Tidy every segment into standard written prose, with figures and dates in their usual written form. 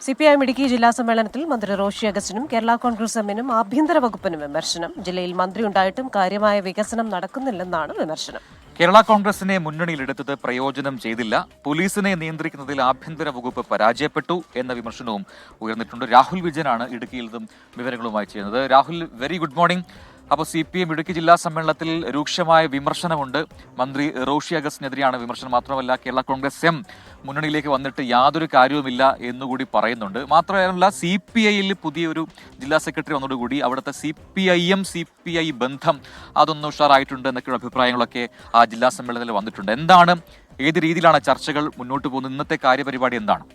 CPIM Idukki ജില്ലാ സമ്മേളനത്തിൽ മന്ത്രി റോഷി അഗസ്റ്റിനും കേരള കോൺഗ്രസ് എമ്മിനും ആഭ്യന്തര വകുപ്പിനും വിമർശനം. ജില്ലയിൽ മന്ത്രി ഉണ്ടായിട്ടും കാര്യമായ വികസനം നടക്കുന്നില്ലെന്നാണ് വിമർശനം. കേരള കോൺഗ്രസിനെ മുന്നണിയിലെടുത്തത് പ്രയോജനം ചെയ്തില്ല, പോലീസിനെ നിയന്ത്രിക്കുന്നതിൽ ആഭ്യന്തര വകുപ്പ് പരാജയപ്പെട്ടു എന്ന വിമർശനവും ഉയർന്നിട്ടുണ്ട്. രാഹുൽ വിജയനാണ് ഇടുക്കിയിൽ നിന്നും വിവരങ്ങളുമായി ചെയ്യുന്നത്. Rahul, very good morning. അപ്പോൾ സിപിഎം ഇടുക്കി ജില്ലാ സമ്മേളനത്തിൽ രൂക്ഷമായ വിമർശനമുണ്ട്. മന്ത്രി റോഷി അഗസ്റ്റിനെതിരെയാണ് വിമർശനം. മാത്രമല്ല, കേരള കോൺഗ്രസ് എം മുന്നണിയിലേക്ക് വന്നിട്ട് യാതൊരു കാര്യവുമില്ല എന്നുകൂടി പറയുന്നുണ്ട്. മാത്രമല്ല, CPI-യിൽ പുതിയൊരു ജില്ലാ സെക്രട്ടറി വന്നതോടുകൂടി അവിടുത്തെ CPI ബന്ധം അതൊന്ന് ഉഷാറായിട്ടുണ്ട് എന്നൊക്കെയുള്ള അഭിപ്രായങ്ങളൊക്കെ ആ ജില്ലാ സമ്മേളനത്തിൽ വന്നിട്ടുണ്ട്. എന്താണ്, ഏത് രീതിയിലാണ് ചർച്ചകൾ മുന്നോട്ട് പോകുന്നത്? ഇന്നത്തെ കാര്യപരിപാടി എന്താണ്?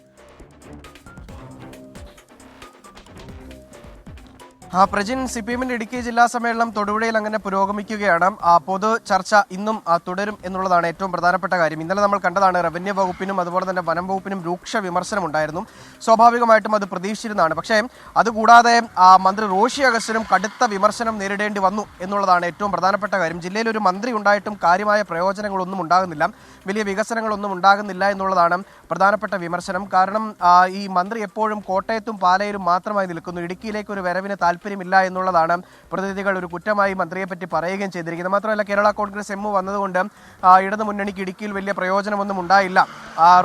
പ്രജിൻ, സിപിഎമ്മിന്റെ ഇടുക്കി ജില്ലാ സമ്മേളനം തൊടുപുഴയിൽ അങ്ങനെ പുരോഗമിക്കുകയാണ്. പൊതു ചർച്ച ഇന്നും തുടരും എന്നുള്ളതാണ് ഏറ്റവും പ്രധാനപ്പെട്ട കാര്യം. ഇന്നലെ നമ്മൾ കണ്ടതാണ്, റവന്യൂ വകുപ്പിനും അതുപോലെ തന്നെ വനം വകുപ്പിനും രൂക്ഷ വിമർശനമുണ്ടായിരുന്നു. സ്വാഭാവികമായിട്ടും അത് പ്രതീക്ഷിച്ചിരുന്നതാണ്. പക്ഷേ അതുകൂടാതെ മന്ത്രി റോഷി അഗസ്റ്റിനും കടുത്ത വിമർശനം നേരിടേണ്ടി വന്നു എന്നുള്ളതാണ് ഏറ്റവും പ്രധാനപ്പെട്ട കാര്യം. ജില്ലയിൽ ഒരു മന്ത്രി ഉണ്ടായിട്ടും കാര്യമായ പ്രയോജനങ്ങളൊന്നും ഉണ്ടാകുന്നില്ല, വലിയ വികസനങ്ങളൊന്നും ഉണ്ടാകുന്നില്ല എന്നുള്ളതാണ് പ്രധാനപ്പെട്ട വിമർശനം. കാരണം ഈ മന്ത്രി എപ്പോഴും കോട്ടയത്തും പാലയിലും മാത്രമായി നിൽക്കുന്നു. ഇടുക്കിയിലേക്ക് ഒരു വരവിന് താല്പര്യമില്ല എന്നുള്ളതാണ് പ്രതിനിധികൾ ഒരു കുറ്റമായി മന്ത്രിയെപ്പറ്റി പറയുകയും ചെയ്തിരിക്കുന്നത്. മാത്രമല്ല, കേരള കോൺഗ്രസ് എം വന്നതുകൊണ്ട് ഇടതു മുന്നണിക്ക് ഇടുക്കിയിൽ വലിയ പ്രയോജനമൊന്നും ഉണ്ടായില്ല.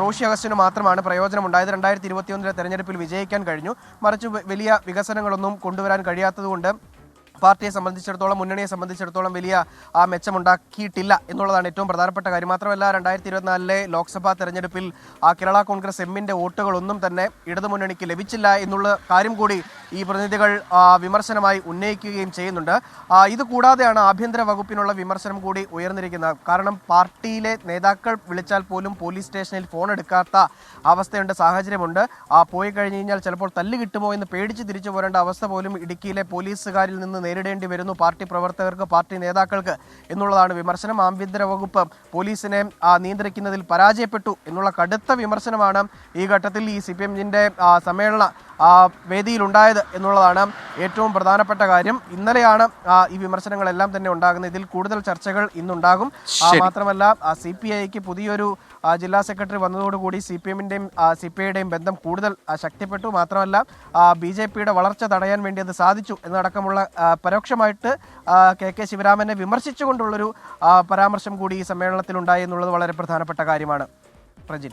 റോഷി അഗസ്റ്റിന് മാത്രമാണ് പ്രയോജനം ഉണ്ടായത്. 2021 തെരഞ്ഞെടുപ്പിൽ വിജയിക്കാൻ കഴിഞ്ഞു. മറിച്ച് വലിയ വികസനങ്ങളൊന്നും കൊണ്ടുവരാൻ കഴിയാത്തതുകൊണ്ട് പാർട്ടിയെ സംബന്ധിച്ചിടത്തോളം, മുന്നണിയെ സംബന്ധിച്ചിടത്തോളം വലിയ മെച്ചമുണ്ടാക്കിയിട്ടില്ല എന്നുള്ളതാണ് ഏറ്റവും പ്രധാനപ്പെട്ട കാര്യം. മാത്രമല്ല, 2024 ലോക്സഭാ തെരഞ്ഞെടുപ്പിൽ കേരള കോൺഗ്രസ് എമ്മിൻ്റെ വോട്ടുകളൊന്നും തന്നെ ഇടതുമുന്നണിക്ക് ലഭിച്ചില്ല എന്നുള്ള കാര്യം കൂടി ഈ പ്രതിനിധികൾ വിമർശനമായി ഉന്നയിക്കുകയും ചെയ്യുന്നുണ്ട്. ഇത് കൂടാതെയാണ് ആഭ്യന്തര വകുപ്പിനുള്ള വിമർശനം കൂടി ഉയർന്നിരിക്കുന്നത്. കാരണം പാർട്ടിയിലെ നേതാക്കൾ വിളിച്ചാൽ പോലും പോലീസ് സ്റ്റേഷനിൽ ഫോൺ എടുക്കാത്ത അവസ്ഥയുണ്ട്, സാഹചര്യമുണ്ട്. പോയി കഴിഞ്ഞ് കഴിഞ്ഞാൽ ചിലപ്പോൾ തല്ല് കിട്ടുമോ എന്ന് പേടിച്ച് തിരിച്ചു പോരേണ്ട അവസ്ഥ പോലും ഇടുക്കിയിലെ പോലീസുകാരിൽ നിന്ന് നേരിടേണ്ടി വരുന്നു പാർട്ടി പ്രവർത്തകർക്ക്, പാർട്ടി നേതാക്കൾക്ക് എന്നുള്ളതാണ് വിമർശനം. ആഭ്യന്തര വകുപ്പ് പോലീസിനെ നിയന്ത്രിക്കുന്നതിൽ പരാജയപ്പെട്ടു എന്നുള്ള കടുത്ത വിമർശനമാണ് ഈ ഘട്ടത്തിൽ ഈ CPM-ന്റെ സമ്മേളന വേദിയിലുണ്ടായത് എന്നുള്ളതാണ് ഏറ്റവും പ്രധാനപ്പെട്ട കാര്യം. ഇന്നലെയാണ് ഈ വിമർശനങ്ങളെല്ലാം തന്നെ ഉണ്ടാകുന്നത്. ഇതിൽ കൂടുതൽ ചർച്ചകൾ ഇന്നുണ്ടാകും. മാത്രമല്ല, CPI-ക്ക് പുതിയൊരു ജില്ലാ സെക്രട്ടറി വന്നതോടുകൂടി CPM-ന്റെയും CPI-യുടെയും ബന്ധം കൂടുതൽ ശക്തിപ്പെട്ടു. മാത്രമല്ല, BJP-യുടെ വളർച്ച തടയാൻ വേണ്ടി അത് സാധിച്ചു എന്നടക്കമുള്ള പരോക്ഷമായിട്ട് KK ശിവരാമനെ വിമർശിച്ചുകൊണ്ടുള്ളൊരു പരാമർശം കൂടി ഈ സമ്മേളനത്തിലുണ്ടായി എന്നുള്ളത് വളരെ പ്രധാനപ്പെട്ട കാര്യമാണ്. പ്രജിൻ.